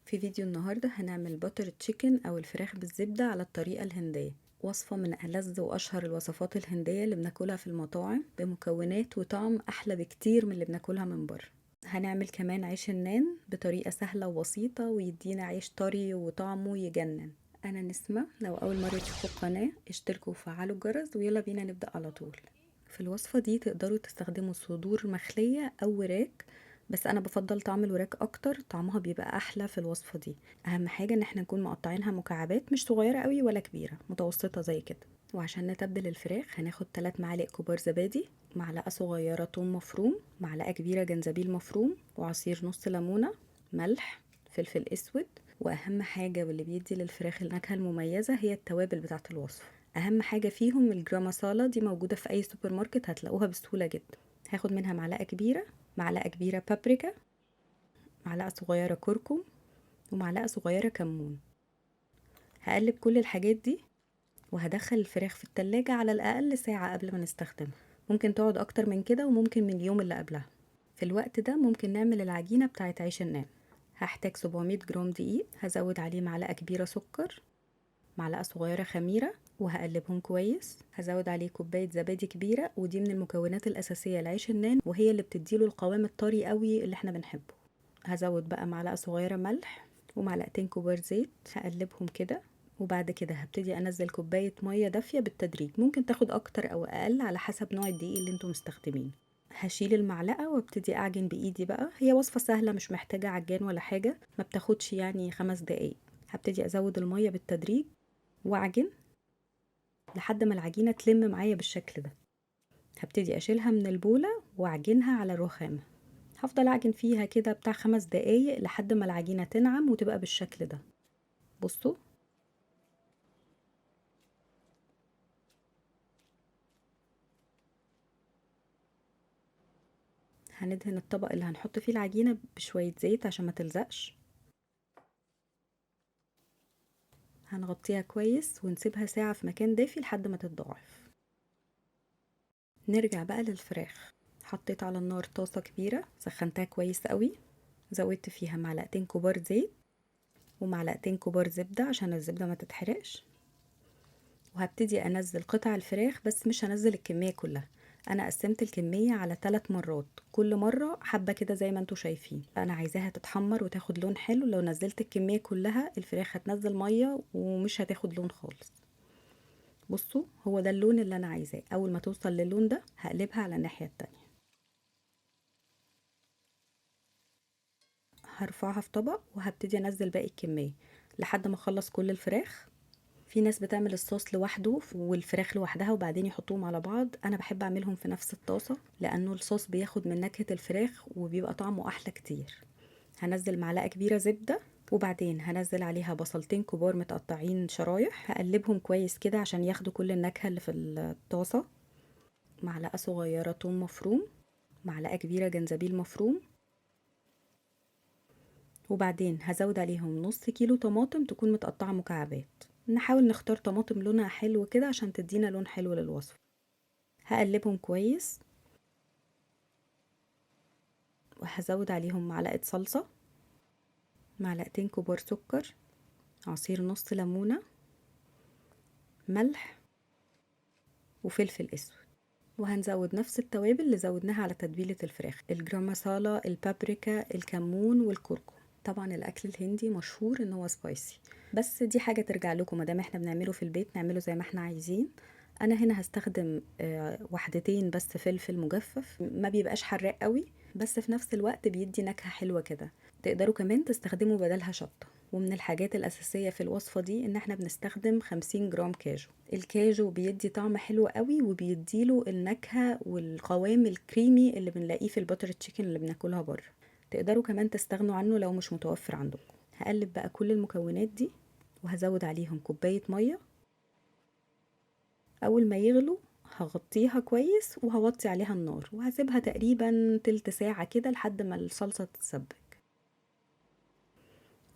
في فيديو النهاردة هنعمل باتر تشيكن أو الفراخ بالزبدة على الطريقة الهندية. وصفة من ألذ وأشهر الوصفات الهندية اللي بناكلها في المطاعم بمكونات وطعم أحلى بكتير من اللي بناكلها من بره. هنعمل كمان عيش النان بطريقة سهلة وبسيطة ويدينا عيش طري وطعمه يجنن. أنا نسمة، لو أول مرة تشوفوا القناة اشتركوا وفعلوا الجرس ويلا بينا نبدأ على طول. في الوصفة دي تقدروا تستخدموا صدور مخلية أو وراك، بس انا بفضل طعم الوراك اكتر، طعمها بيبقى احلى في الوصفه دي. اهم حاجه ان احنا نكون مقطعينها مكعبات مش صغيره قوي ولا كبيره، متوسطه زي كده. وعشان نتبل الفراخ هناخد 3 معالق كبار زبادي، معلقه صغيره ثوم مفروم، معلقه كبيره جنزبيل مفروم، وعصير نص ليمونه، ملح، فلفل اسود. واهم حاجه واللي بيدي للفراخ النكهه المميزه هي التوابل بتاعه الوصفه. اهم حاجه فيهم الجرام مسالة، دي موجوده في اي سوبر ماركت هتلاقوها بسهوله جدا. هاخد منها معلقه كبيره بابريكا، معلقه صغيره كركم، ومعلقه صغيره كمون. هقلب كل الحاجات دي وهدخل الفراخ في التلاجة على الأقل ساعة قبل ما نستخدمها. ممكن تقعد أكتر من كده وممكن من اليوم اللي قبلها. في الوقت ده ممكن نعمل العجينة بتاعة عيش النان. هحتاج 700 جرام دقيق، هزود عليه معلقة كبيرة سكر، معلقة صغيرة خميرة، وهقلبهم كويس. هزود عليه كوباية زبادي كبيرة، ودي من المكونات الأساسية لعيش النان وهي اللي بتديله القوام الطري قوي اللي احنا بنحبه. هزود بقى معلقة صغيرة ملح ومعلقتين كبار زيت، هقلبهم كده. وبعد كده هبتدي انزل كوباية مية دافية بالتدريج، ممكن تاخد اكتر او اقل على حسب نوع الدقيق اللي انتوا مستخدمين. هشيل المعلقة وابتدي اعجن بايدي بقى. هي وصفة سهلة مش محتاجة عجان ولا حاجة، ما بتاخدش يعني 5 دقايق. هبتدي ازود المية بالتدريج واعجن لحد ما العجينة تلم معايا بالشكل ده. هبتدي اشيلها من البولة واعجنها على الرخامة. هفضل اعجن فيها كده بتاع 5 دقايق لحد ما العجينة تنعم وتبقى بالشكل ده. بصوا، هندهن الطبق اللي هنحط فيه العجينة بشوية زيت عشان ما تلزقش. هنغطيها كويس ونسيبها ساعة في مكان دافي لحد ما تتضاعف. نرجع بقى للفراخ. حطيت على النار طاسة كبيرة، سخنتها كويس قوي. زودت فيها معلقتين كبار زيت ومعلقتين كبار زبدة عشان الزبدة ما تتحرقش. وهبتدي انزل قطع الفراخ، بس مش هنزل الكمية كلها. انا قسمت الكمية على 3 مرات، كل مرة حبة كده زي ما انتوا شايفين. انا عايزاها تتحمر وتاخد لون حلو، لو نزلت الكمية كلها الفراخ هتنزل مية ومش هتاخد لون خالص. بصوا، هو ده اللون اللي انا عايزاه. اول ما توصل للون ده هقلبها على الناحية التانية. هرفعها في طبق وهبتدي انزل باقي الكمية لحد ما اخلص كل الفراخ. في ناس بتعمل الصوص لوحده والفراخ لوحدها وبعدين يحطوهم على بعض. انا بحب اعملهم في نفس الطاسة لانه الصوص بياخد من نكهة الفراخ وبيبقى طعمه احلى كتير. هنزل معلقة كبيرة زبدة، وبعدين هنزل عليها بصلتين كبار متقطعين شرايح. هقلبهم كويس كده عشان ياخدوا كل النكهة اللي في الطاسة. معلقة صغيرة توم مفروم، معلقة كبيرة جنزبيل مفروم. وبعدين هزود عليهم نص كيلو طماطم تكون متقطعة مكعبات. نحاول نختار طماطم لونها حلو كده عشان تدينا لون حلو للوصفة. هقلبهم كويس وهزود عليهم معلقة صلصة، معلقتين كبار سكر، عصير نص ليمونة، ملح، وفلفل اسود. وهنزود نفس التوابل اللي زودناها على تتبيلة الفراخ، الجرام مسالة، البابريكا، الكمون، والكركم. طبعا الاكل الهندي مشهور ان هو سبايسي، بس دي حاجة ترجع لكم. مادام احنا بنعمله في البيت نعمله زي ما احنا عايزين. انا هنا هستخدم وحدتين بس فلفل مجفف، ما بيبقاش حراق قوي بس في نفس الوقت بيدي نكهة حلوة كده. تقدروا كمان تستخدموا بدلها شطة. ومن الحاجات الأساسية في الوصفة دي إن احنا بنستخدم 50 جرام كاجو. الكاجو بيدي طعم حلو قوي وبيديله النكهة والقوام الكريمي اللي بنلاقيه في الباتر تشيكن اللي بناكلها بره. تقدروا كمان تستغنوا عنه لو مش متوفر عندكم. هقلب بقى كل المكونات دي وهزود عليهم كوباية مية. أول ما يغلوا هغطيها كويس وهوطي عليها النار وهسيبها تقريبا تلت ساعة كده لحد ما الصلصة تتسبك.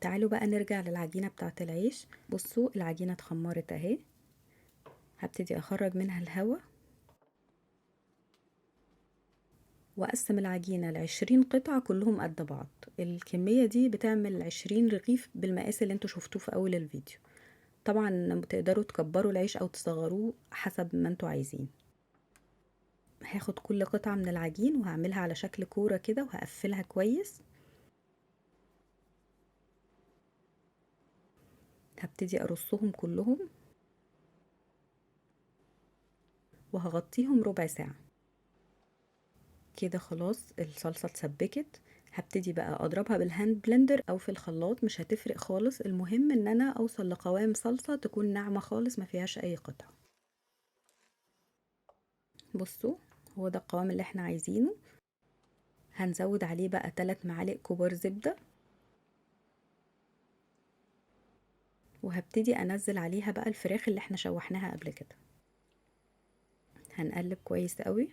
تعالوا بقى نرجع للعجينة بتاعة العيش. بصوا العجينة اتخمرت اهي. هبتدي اخرج منها الهواء واقسم العجينة ل20 قطعة كلهم قد بعض. الكمية دي بتعمل 20 رغيف بالمقاس اللي انتوا شفتوه في اول الفيديو. طبعا تقدروا تكبروا العيش او تصغروه حسب ما انتوا عايزين. هاخد كل قطعة من العجين وهعملها على شكل كورة كده وهقفلها كويس. هبتدي ارصهم كلهم وهغطيهم ربع ساعة كده. خلاص الصلصة اتسبكت. هبتدي بقى اضربها بالهاند بلندر او في الخلاط، مش هتفرق خالص، المهم ان انا اوصل لقوام صلصة تكون ناعمة خالص ما فيهاش اي قطع. بصوا هو ده القوام اللي احنا عايزينه. هنزود عليه بقى 3 معالق كبار زبدة، وهبتدي انزل عليها بقى الفراخ اللي احنا شوحناها قبل كده. هنقلب كويس قوي،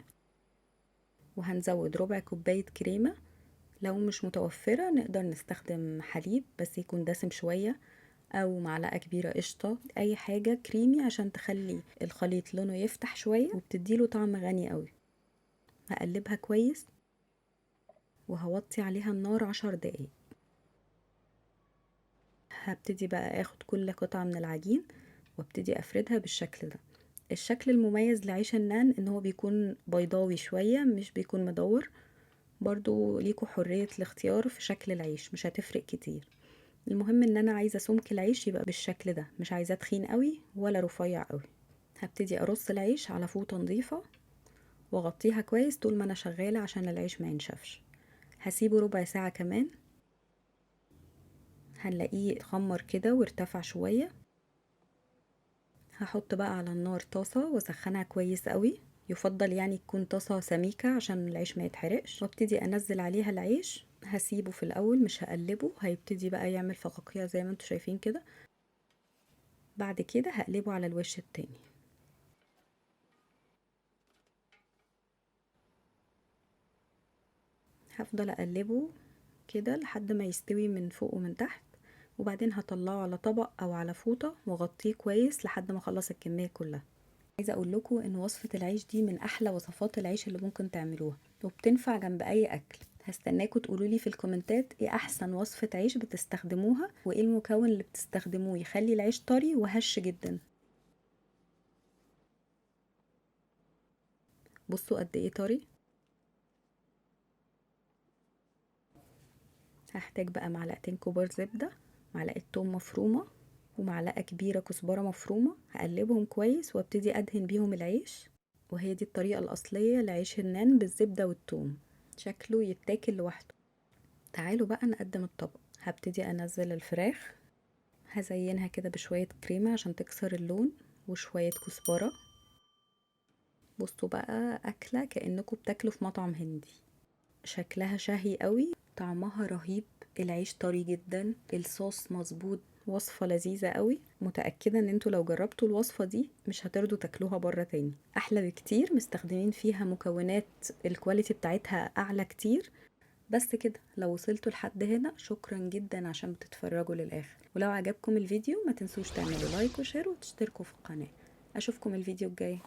وهنزود ربع كوباية كريمة. لو مش متوفرة نقدر نستخدم حليب بس يكون دسم شوية، او معلقة كبيرة قشطة، اي حاجة كريمي عشان تخلي الخليط لونه يفتح شوية وبتديله طعم غني قوي. هقلبها كويس وهوطي عليها النار 10 دقايق. هبتدي بقى اخد كل قطعة من العجين وابتدي افردها بالشكل ده. الشكل المميز لعيش النان ان هو بيكون بيضاوي شوية، مش بيكون مدور. برضو ليكوا حرية الاختيار في شكل العيش، مش هتفرق كتير. المهم ان انا عايزة سمك العيش يبقى بالشكل ده، مش عايزاه تخين قوي ولا رفيع قوي. هبتدي ارص العيش على فوطة نظيفة واغطيها كويس طول ما انا شغالة عشان العيش ما ينشفش. هسيبه ربع ساعة كمان. هنلاقيه اتخمر كده وارتفع شوية. هحط بقى على النار طاسة واسخنها كويس قوي، يفضل يعني تكون طاسة سميكة عشان العيش ما يتحرقش، وابتدي انزل عليها العيش. هسيبه في الاول مش هقلبه، هيبتدي بقى يعمل فقاقيع زي ما انتوا شايفين كده. بعد كده هقلبه على الوش التاني. هفضل اقلبه كده لحد ما يستوي من فوق ومن تحت، وبعدين هطلعه على طبق او على فوطة واغطيه كويس لحد ما اخلص الكمية كلها. عايزه اقول لكم ان وصفه العيش دي من احلى وصفات العيش اللي ممكن تعملوها، وبتنفع جنب اي اكل. هستناكم تقولوا لي في الكومنتات ايه احسن وصفه عيش بتستخدموها، وايه المكون اللي بتستخدموه يخلي العيش طري وهش جدا. بصوا قد ايه طري. هحتاج بقى معلقتين كبار زبده، معلقه توم مفرومه، ومعلقه كبيره كزبره مفرومه. هقلبهم كويس وابتدي ادهن بيهم العيش. وهي دي الطريقه الاصليه لعيش النان بالزبده والثوم، شكله يتاكل لوحده. تعالوا بقى نقدم الطبق. هبتدي انزل الفراخ، هزينها كده بشوية كريمة عشان تكسر اللون وشوية كزبرة. بصوا بقى أكلة كأنكم بتاكلوا في مطعم هندي. شكلها شهي قوي، طعمها رهيب، العيش طري جدا، الصوص مظبوط. وصفة لذيذة قوي، متأكدة ان انتوا لو جربتوا الوصفة دي مش هترضوا تاكلوها برا تاني. احلى بكتير، مستخدمين فيها مكونات الكواليتي بتاعتها اعلى كتير. بس كده، لو وصلتوا لحد هنا شكرا جدا عشان بتتفرجوا للآخر. ولو عجبكم الفيديو ما تنسوش تعملوا لايك وشير وتشتركوا في القناة. اشوفكم الفيديو الجاي.